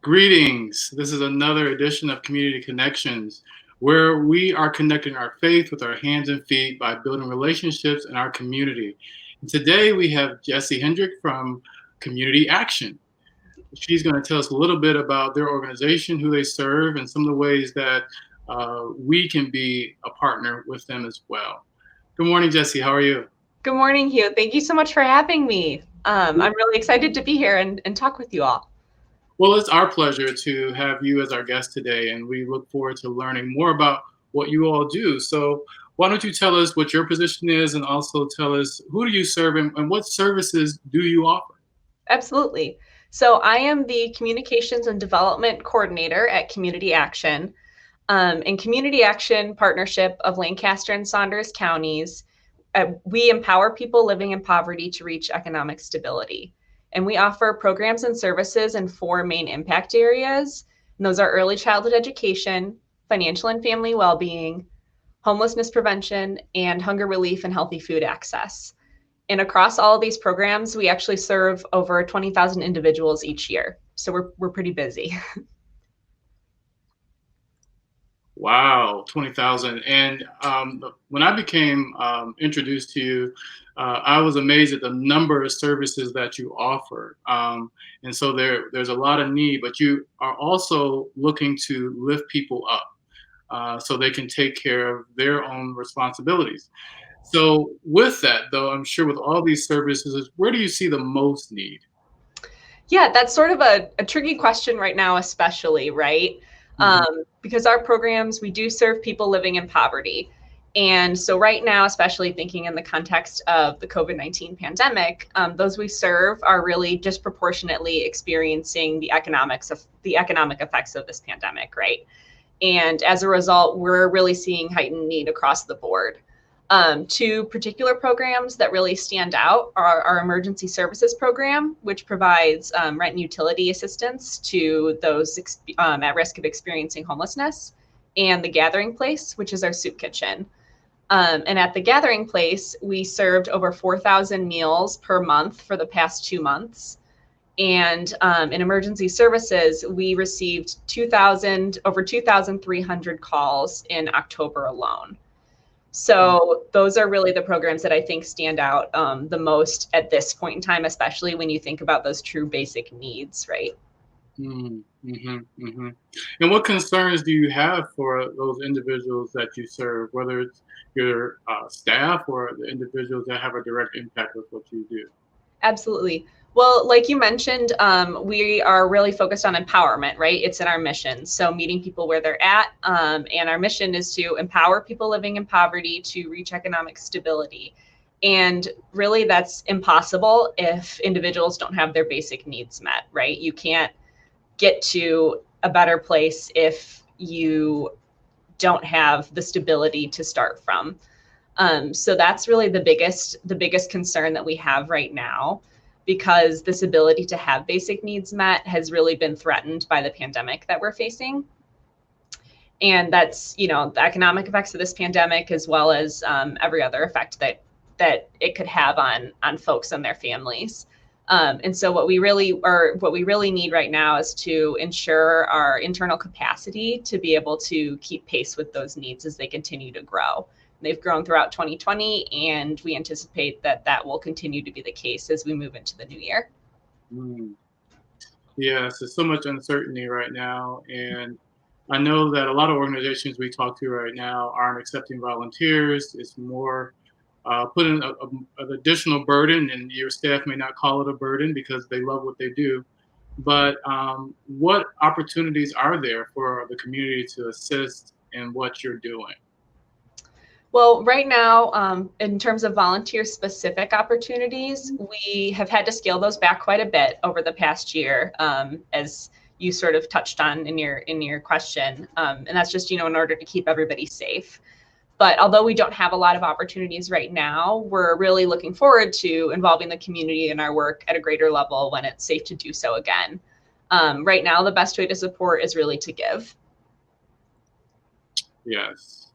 Greetings. This is another edition of Community Connections, where we are connecting our faith with our hands and feet by building relationships in our community. And today we have Jessie Hedrick from Community Action. She's going to tell us a little bit about their organization, who they serve, and some of the ways that we can be a partner with them as well. Good morning, Jessie. How are you? Good morning, Hugh. Thank you so much for having me. I'm really excited to be here and talk with you all. Well, it's our pleasure to have you as our guest today, and we look forward to learning more about what you all do. So, why don't you tell us what your position is, and also tell us who do you serve and what services do you offer? Absolutely. So I am the Communications and Development Coordinator at Community Action. In Community Action partnership of Lancaster and Saunders counties, we empower people living in poverty to reach economic stability. And we offer programs and services in four main impact areas. And those are early childhood education, financial and family well-being, homelessness prevention, and hunger relief and healthy food access. And across all of these programs, we actually serve over 20,000 individuals each year. So we're pretty busy. Wow, 20,000. And when I became introduced to you, I was amazed at the number of services that you offer. And so there's a lot of need, but you are also looking to lift people up so they can take care of their own responsibilities. So with that, though, I'm sure with all these services, where do you see the most need? Yeah, that's sort of a tricky question right now, especially, right? Because our programs, we do serve people living in poverty. And so right now, especially thinking in the context of the COVID-19 pandemic, those we serve are really disproportionately experiencing the economic effects of this pandemic, right? And as a result, we're really seeing heightened need across the board. Two particular programs that really stand out are our emergency services program, which provides rent and utility assistance to those at risk of experiencing homelessness, and the Gathering Place, which is our soup kitchen. And at the Gathering Place, we served over 4,000 meals per month for the past 2 months. And in emergency services, we received over 2,300 calls in October alone. So those are really the programs that I think stand out the most at this point in time, especially when you think about those true basic needs, right? And what concerns do you have for those individuals that you serve, whether it's your staff or the individuals that have a direct impact with what you do? Absolutely. Well, like you mentioned, we are really focused on empowerment, right? It's in our mission. So meeting people where they're at. And our mission is to empower people living in poverty to reach economic stability. And really, that's impossible if individuals don't have their basic needs met, right? You can't get to a better place if you don't have the stability to start from. So that's really the biggest concern that we have right now, because this ability to have basic needs met has really been threatened by the pandemic that we're facing. And that's, the economic effects of this pandemic, as well as every other effect that it could have on folks and their families. And so what we really need right now is to ensure our internal capacity to be able to keep pace with those needs as they continue to grow. They've grown throughout 2020, and we anticipate that will continue to be the case as we move into the new year. Yes, there's so much uncertainty right now. And I know that a lot of organizations we talk to right now aren't accepting volunteers. It's more putting an additional burden, and your staff may not call it a burden because they love what they do. But what opportunities are there for the community to assist in what you're doing? Well, right now, in terms of volunteer-specific opportunities, we have had to scale those back quite a bit over the past year, as you sort of touched on in your question, and that's just in order to keep everybody safe. But although we don't have a lot of opportunities right now, we're really looking forward to involving the community in our work at a greater level when it's safe to do so again. Right now, the best way to support is really to give. Yes.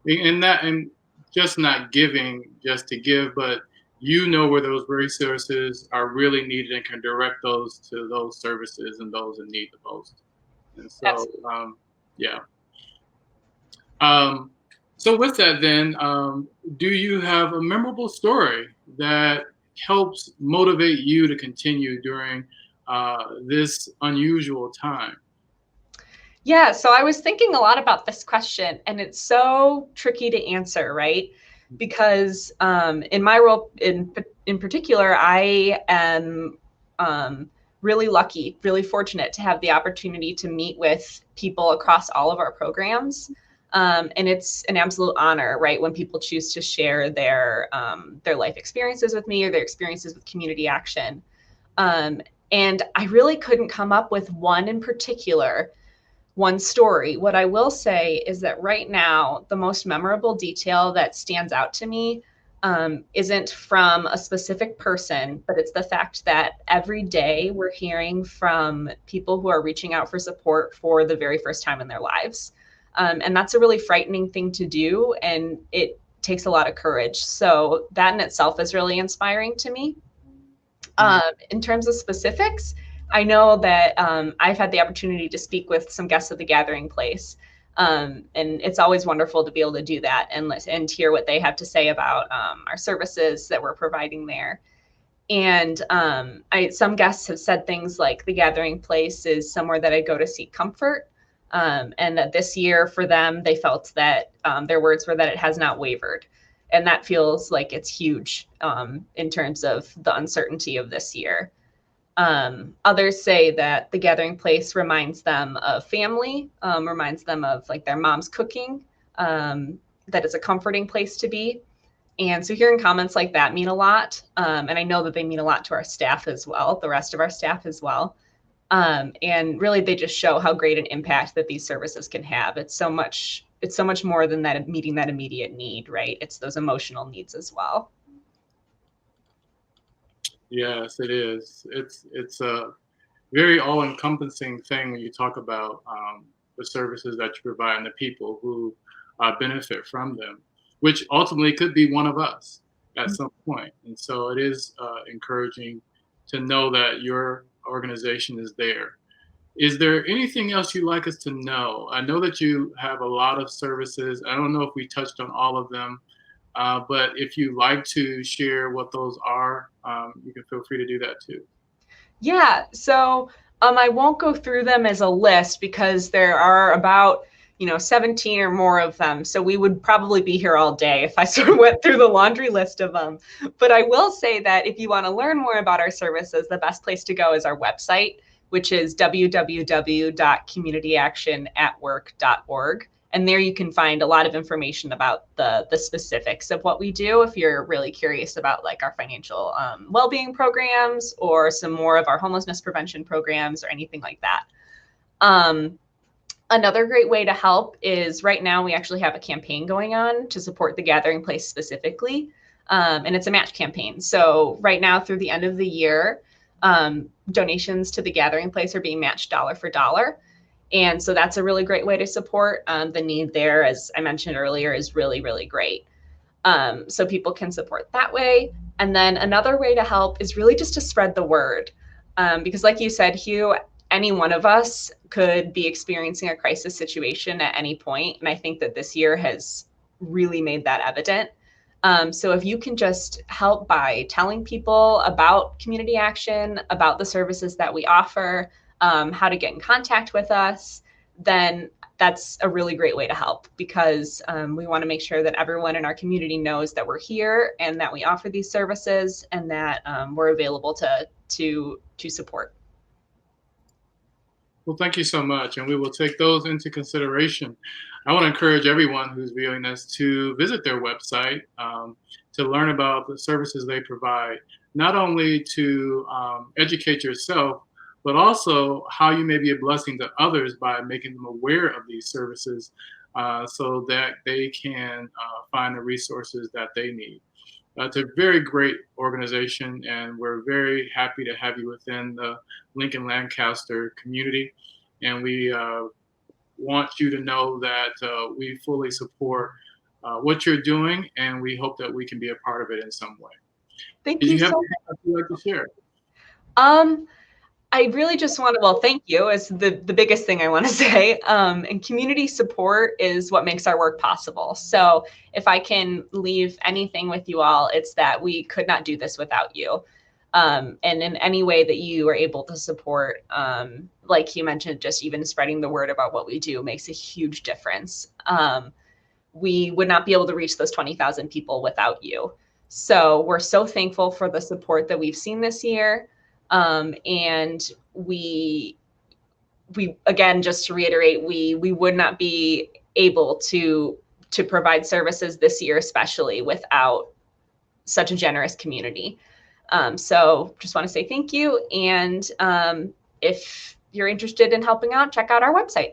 And just not giving just to give, but you know where those resources are really needed and can direct those to those services and those in need the most. And so, Absolutely. yeah. Um, so with that, then, do you have a memorable story that helps motivate you to continue during this unusual time? Yeah, so I was thinking a lot about this question, and it's so tricky to answer, right? Because in my role in particular, I am really lucky, really fortunate to have the opportunity to meet with people across all of our programs. And it's an absolute honor, right, when people choose to share their life experiences with me or their experiences with community action. Um, and I really couldn't come up with one in particular, one story. What I will say is that right now, the most memorable detail that stands out to me isn't from a specific person, but it's the fact that every day we're hearing from people who are reaching out for support for the very first time in their lives. And that's a really frightening thing to do, and it takes a lot of courage. So that in itself is really inspiring to me. Mhm. In terms of specifics, I know that I've had the opportunity to speak with some guests at the Gathering Place. And it's always wonderful to be able to do that and hear what they have to say about our services that we're providing there. And some guests have said things like the Gathering Place is somewhere that I go to seek comfort. And that this year for them, they felt that their words were that it has not wavered. And that feels like it's huge in terms of the uncertainty of this year. Others say that the Gathering Place reminds them of family, reminds them of like their mom's cooking, that it's a comforting place to be. And so hearing comments like that mean a lot. And I know that they mean a lot to our staff as well, the rest of our staff as well. And really they just show how great an impact that these services can have. It's so much more than that meeting that immediate need, right? It's those emotional needs as well. Yes, it is. It's a very all-encompassing thing when you talk about the services that you provide and the people who benefit from them, which ultimately could be one of us at some point. And so it is encouraging to know that your organization is there. Is there anything else you'd like us to know? I know that you have a lot of services. I don't know if we touched on all of them, but if you'd like to share what those are, you can feel free to do that too. Yeah, so I won't go through them as a list because there are about 17 or more of them. So we would probably be here all day if I sort of went through the laundry list of them. But I will say that if you want to learn more about our services, the best place to go is our website, which is www.communityactionatwork.org. And there you can find a lot of information about the specifics of what we do if you're really curious about like our financial well-being programs or some more of our homelessness prevention programs or anything like that. Another great way to help is right now we actually have a campaign going on to support the Gathering Place specifically. And it's a match campaign. So right now through the end of the year, donations to the Gathering Place are being matched dollar for dollar. And so that's a really great way to support. The need there, as I mentioned earlier, is really, really great. So people can support that way. And then another way to help is really just to spread the word. Because like you said, Hugh, any one of us could be experiencing a crisis situation at any point. And I think that this year has really made that evident. So if you can just help by telling people about community action, about the services that we offer, how to get in contact with us, then that's a really great way to help because we want to make sure that everyone in our community knows that we're here and that we offer these services and that we're available to support. Well, thank you so much, and we will take those into consideration. I want to encourage everyone who's viewing this to visit their website to learn about the services they provide, not only to educate yourself, but also how you may be a blessing to others by making them aware of these services so that they can find the resources that they need. It's a very great organization, and we're very happy to have you within the Lincoln Lancaster community. And we want you to know that we fully support what you're doing, and we hope that we can be a part of it in some way. Thank Did you you have so anything else you'd like to share? Um, I really just want to, well, thank you is the biggest thing I want to say. And community support is what makes our work possible. So if I can leave anything with you all, it's that we could not do this without you. And in any way that you are able to support, like you mentioned, just even spreading the word about what we do makes a huge difference. We would not be able to reach those 20,000 people without you. So we're so thankful for the support that we've seen this year. And we again, just to reiterate, we would not be able to provide services this year, especially without such a generous community. So just want to say thank you. And if you're interested in helping out, check out our website.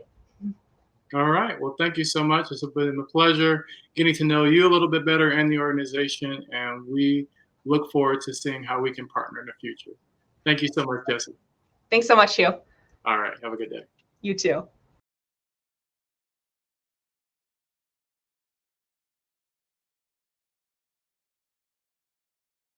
All right. Well, thank you so much. It's been a pleasure getting to know you a little bit better and the organization. And we look forward to seeing how we can partner in the future. Thank you so much, Jessie. Thanks so much, Hugh. All right. Have a good day. You too.